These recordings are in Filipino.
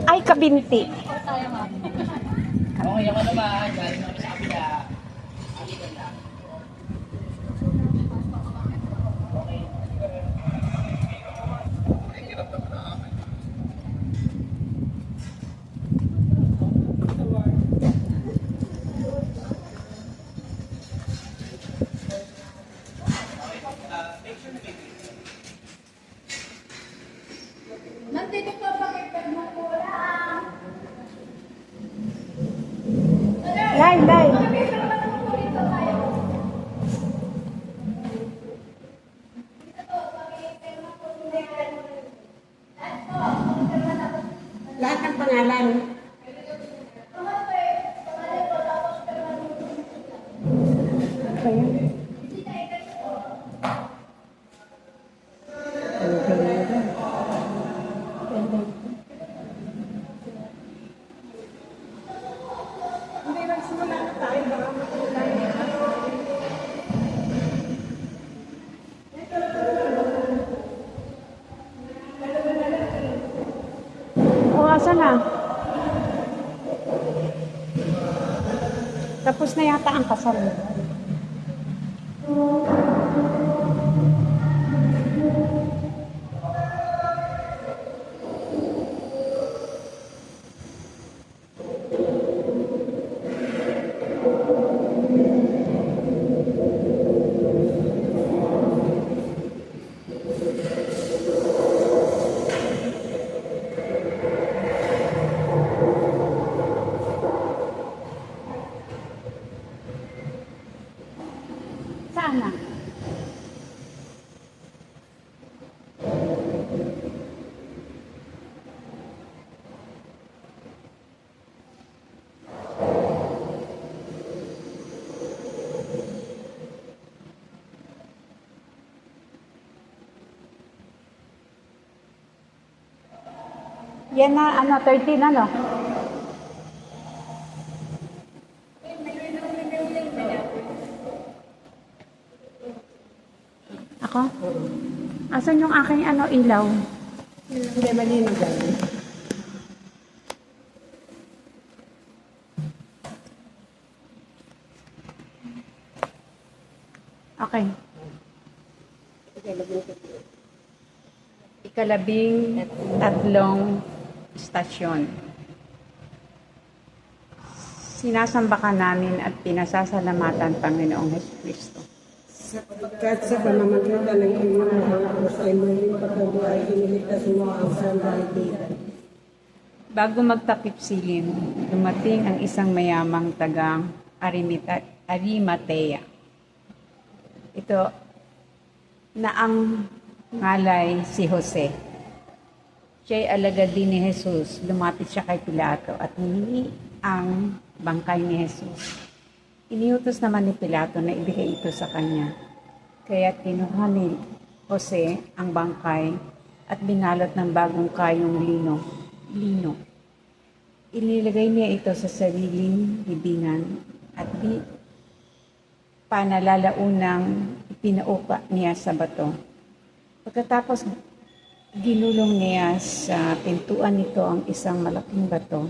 Ay, kabinti. Oo, yung ano ba, galing kami sa kabila. Nandito pa bakit mo kulang? Lai, lai. Lahat ng pangalan. Hindi, nagsimula na tayo. Baka matulad na. O, asan na? Tapos na yata ang kasal. Saan na? Yan na, 13 ano? Ako? Asan yung aking ilaw? Hindi, malino dyan. Okay. Ikalabing-tatlong istasyon. Sinasamba ka namin at pinasasalamatan, Panginoong Jesucristo. Sapagkat sa pamamagitan ng iyong mga krus ay muling pagkabuhay, iniligtas mo ang sandaigdigan. Bago magtakip silim, dumating ang isang mayamang taga Arimatea. Ito na ang ngalay si Jose. Siya'y alagad din ni Jesus. Lumapit siya kay Pilato at humingi ang bangkay ni Jesus. Iniutos naman ni Pilato na ibigay ito sa kanya. Kaya kinuha ni Jose ang bangkay at binalot ng bagong kayong lino. Inilagay niya ito sa sariling libingan at panalalaunang ipinaupa niya sa bato. Pagkatapos ginulong niya sa pintuan nito ang isang malaking bato,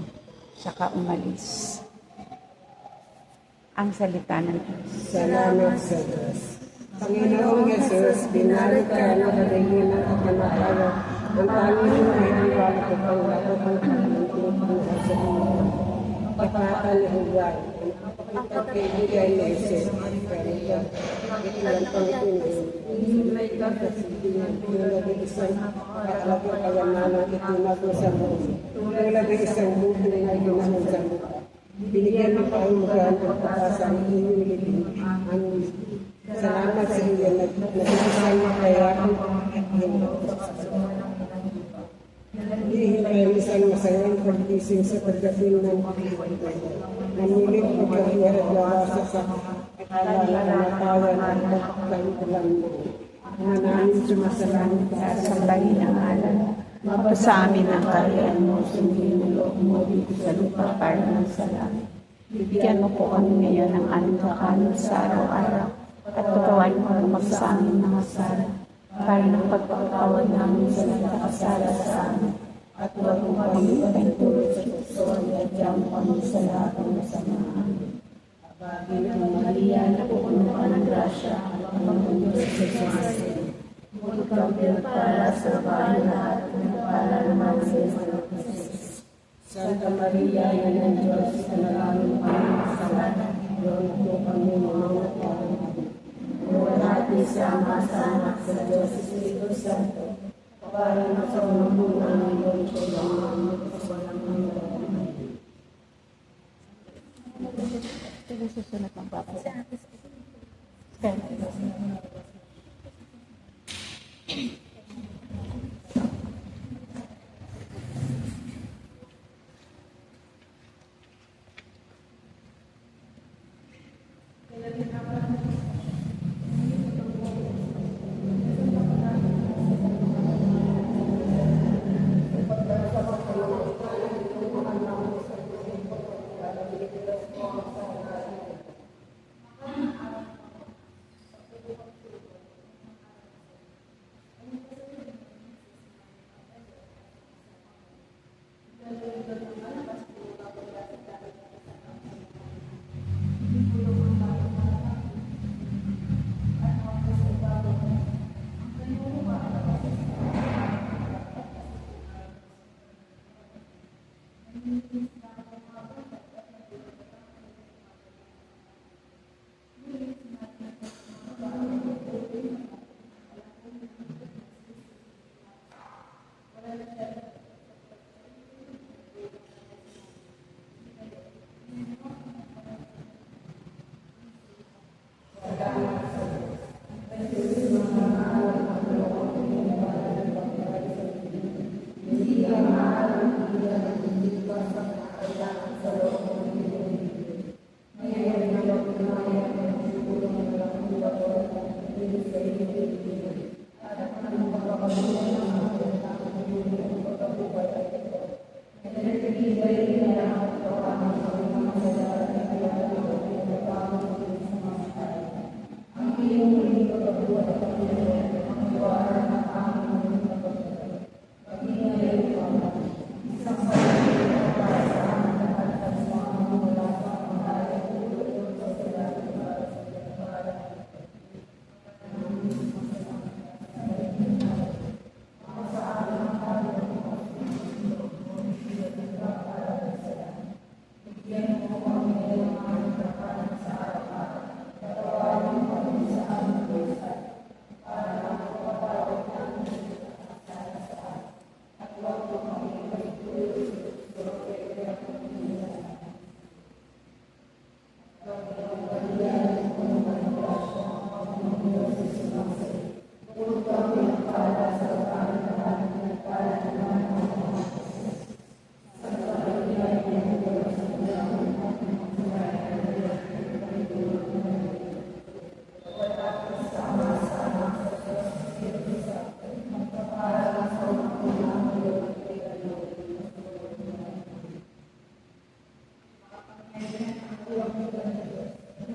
saka umalis. Ang salita ng Diyos. Salamat sa Diyos. Panginoong Jesus, binalik ka ng kadahilan at kamatayan. Ang Panginoon ay iwala ko pang lahat ng pagkakalipin sa iyo. Kapatan ni Huwag, ang pagkaibigan ni Jesus, kaya ilang Panginoon, tulad ng isang kakalagay kayamanan itinago sa mundo. Tulad ng isang mundo na ginamon sa mundo. Binigyan ng kaulugan at pag-asa ang inyong libing. Salamat sa iyo na nag-isang makayakong at hihil kayo isang masayang pag-ising sa pagdating ng namulit pagkahiya at lawasa sa kamatayan at pagkakulang mo. Manamin sumasalangit ka sa Sambahin ang alam. Mapasa amin ang kaharian mo, sundin ang loob mo dito sa lupa para ng langit. Bibigyan mo po kami ngayon ng aming kakanin sa araw-araw at pagkawain mo naman sa aming mga sala para ng pagpapatawad namin sa nagkakasala sa amin. At huwag mo kami sa lahat ng masama. Ginang Maria, napupuno ka ng grasya, ang Panginoon sa Diyos. Bukod kang pinagpala sa bahay lahat, at pinagpala naman sa Jesus. Santa Maria, Ina ng Diyos, nanalangin kami sa kasalanan, Diyos po kami mamamayan. Natin sa Ama, sa Anak, sa Diyos, Espiritu Santo, para sa unang-unang ngayon, sa walang hanggan. Ito susunod ng Papa.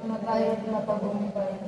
Mga tayo't matagumpay.